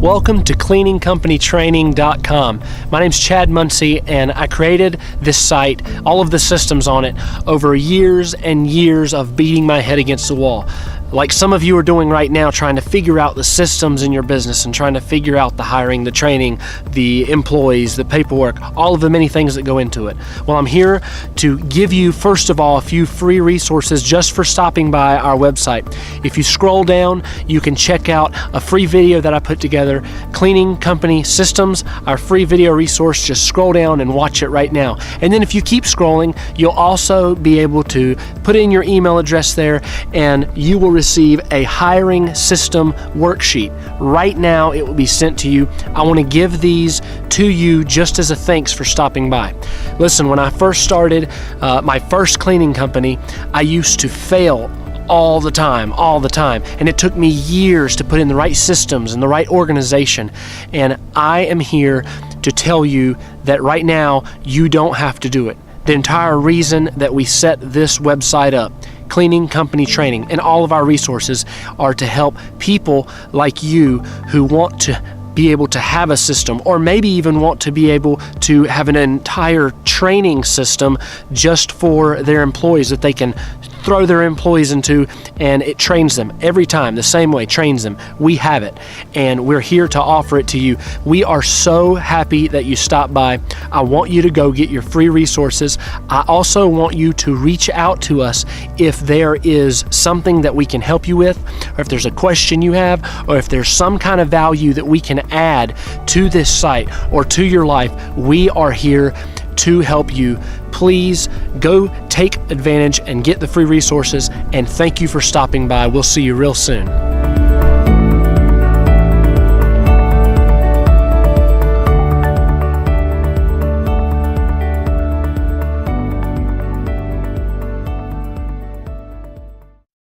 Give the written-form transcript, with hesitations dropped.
Welcome to cleaningcompanytraining.com. My name's Chad Muncie, and I created this site, all of the systems on it, over years and years of beating my head against the wall. Like some of you are doing right now, trying to figure out the systems in your business and trying to figure out the hiring, the training, the employees, the paperwork, all of the many things that go into it. Well, I'm here to give you, first of all, a few free resources just for stopping by our website. If you scroll down, you can check out a free video that I put together, Cleaning Company Systems, our free video resource. Just scroll down and watch it right now. And then if you keep scrolling, you'll also be able to put in your email address there, and you will receive a hiring system worksheet. Right now, it will be sent to you. I want to give these to you just as a thanks for stopping by. Listen, when I first started my first cleaning company, I used to fail all the time, and it took me years to put in the right systems and the right organization. And I am here to tell you that right now, you don't have to do it. The entire reason that we set this website up, Cleaning Company Training, and all of our resources are to help people like you who want to be able to have a system, or maybe even want to be able to have an entire training system just for their employees that they can throw their employees into, and it trains them every time the same way, trains them. We have it, and we're here to offer it to you. We are so happy that you stopped by. I want you to go get your free resources. I also want you to reach out to us if there is something that we can help you with, or if there's a question you have, or if there's some kind of value that we can add to this site or to your life. We are here to help you. Please go take advantage and get the free resources, and thank you for stopping by. We'll see you real soon.